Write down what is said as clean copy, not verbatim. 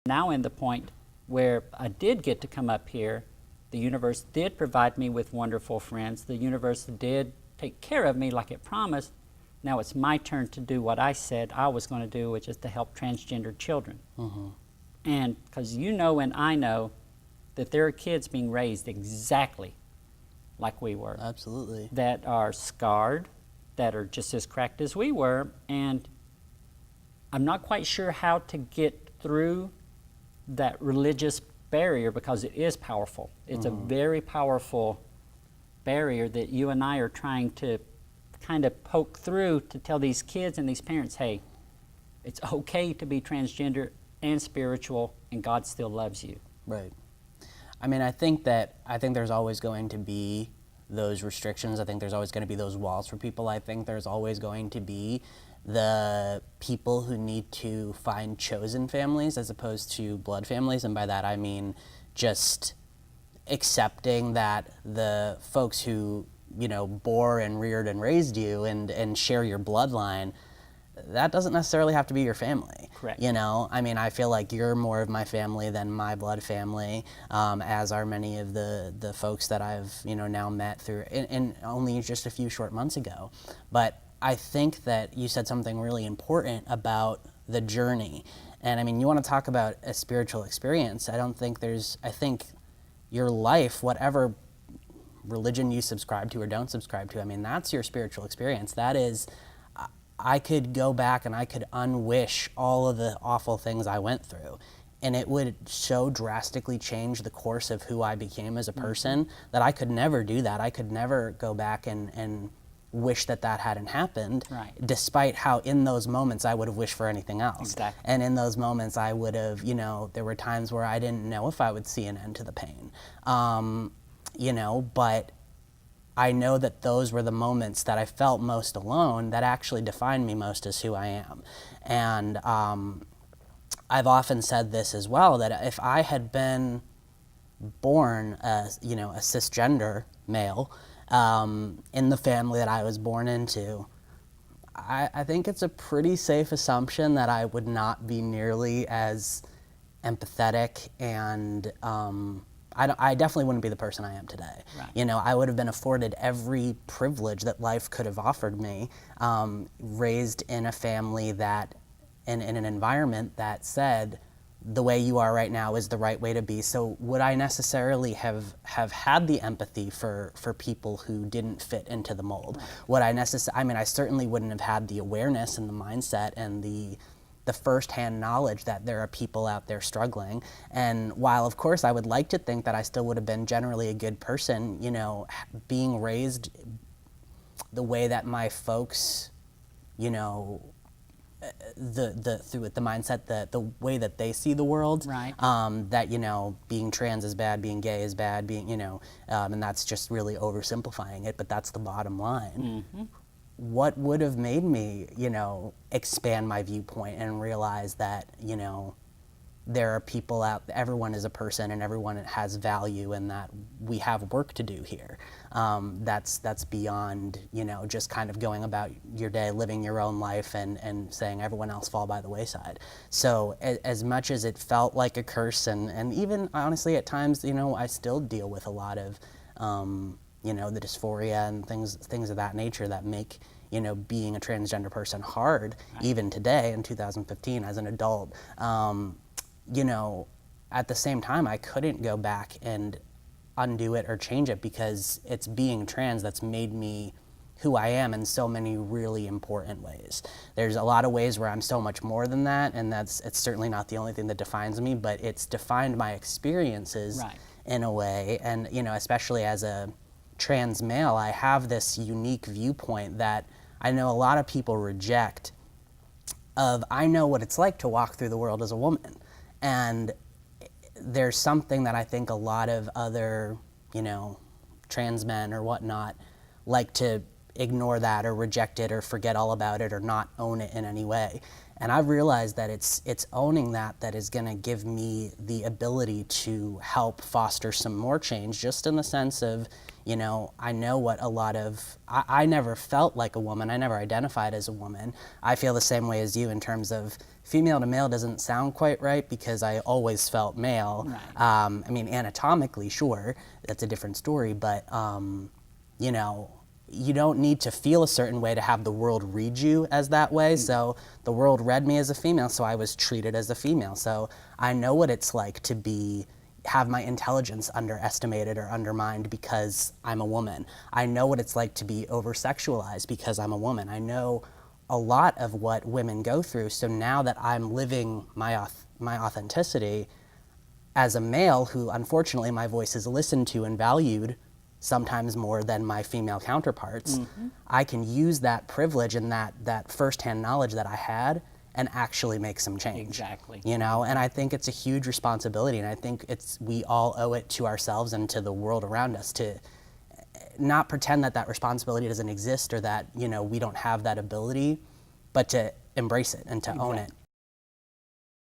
Now in the point where I did get to come up here, the universe did provide me with wonderful friends. The universe did take care of me like it promised. Now it's my turn to do what I said I was going to do, which is to help transgender children. And because you know and I know that there are kids being raised exactly like we were. Absolutely. That are scarred, that are just as cracked as we were, and I'm not quite sure how to get through that religious barrier because it is powerful. It's a very powerful barrier that you and I are trying to kind of poke through to tell these kids and these parents, hey, it's okay to be transgender and spiritual, and God still loves you. Right. I mean, I think there's always going to be those restrictions. I think there's always going to be those walls for people. I think there's always going to be the people who need to find chosen families as opposed to blood families. And by that I mean just accepting that the folks who, you know, bore and reared and raised you and share your bloodline, that doesn't necessarily have to be your family. Correct. You know, I mean, I feel like you're more of my family than my blood family, as are many of the folks that I've, you know, now met through, in only just a few short months ago. But I think that you said something really important about the journey. And I mean, you want to talk about a spiritual experience. I think your life, whatever religion you subscribe to or don't subscribe to, I mean, that's your spiritual experience. That is, I could go back and I could unwish all of the awful things I went through, and it would so drastically change the course of who I became as a person that I could never do that. I could never go back and wish that hadn't happened, right, despite how in those moments I would have wished for anything else. Exactly. And in those moments I would have, you know, there were times where I didn't know if I would see an end to the pain. You know, but I know that those were the moments that I felt most alone that actually defined me most as who I am. And I've often said this as well, that if I had been born as, you know, a cisgender male in the family that I was born into, I think it's a pretty safe assumption that I would not be nearly as empathetic and I definitely wouldn't be the person I am today. Right. You know, I would have been afforded every privilege that life could have offered me, raised in a family that, in an environment that said, the way you are right now is the right way to be. So would I necessarily have had the empathy for people who didn't fit into the mold? Right. Would I mean, I certainly wouldn't have had the awareness and the mindset and the firsthand knowledge that there are people out there struggling. And while of course I would like to think that I still would have been generally a good person, you know, being raised the way that my folks, you know, through the mindset, the way that they see the world, right, that, you know, being trans is bad, being gay is bad, being, you know, and that's just really oversimplifying it, but that's the bottom line. What would have made me, you know, expand my viewpoint and realize that, you know, there are people out, everyone is a person and everyone has value, and that we have work to do here. That's beyond, you know, just kind of going about your day, living your own life and saying everyone else fall by the wayside. So as much as it felt like a curse, and even honestly at times, you know, I still deal with a lot of, you know, the dysphoria and things of that nature that make, you know, being a transgender person hard, right, even today in 2015 as an adult. You know, at the same time, I couldn't go back and undo it or change it, because it's being trans that's made me who I am in so many really important ways. There's a lot of ways where I'm so much more than that, and it's certainly not the only thing that defines me, but it's defined my experiences, right, in a way. And, you know, especially as a trans male, I have this unique viewpoint that I know a lot of people reject, of I know what it's like to walk through the world as a woman. And there's something that I think a lot of other, you know, trans men or whatnot like to ignore that or reject it or forget all about it or not own it in any way. And I've realized that it's owning that is going to give me the ability to help foster some more change, just in the sense of, you know, I know what a lot of, I never felt like a woman. I never identified as a woman. I feel the same way as you in terms of female to male doesn't sound quite right because I always felt male. Right. I mean, anatomically, sure, that's a different story, but, you know, you don't need to feel a certain way to have the world read you as that way. So the world read me as a female, so I was treated as a female. So I know what it's like to have my intelligence underestimated or undermined because I'm a woman. I know what it's like to be over-sexualized because I'm a woman. I know a lot of what women go through. So now that I'm living my authenticity as a male who, unfortunately, my voice is listened to and valued sometimes more than my female counterparts, I can use that privilege and that firsthand knowledge that I had and actually make some change. Exactly. You know, and I think it's a huge responsibility, and I think we all owe it to ourselves and to the world around us to not pretend that responsibility doesn't exist or that, you know, we don't have that ability, but to embrace it and to own it.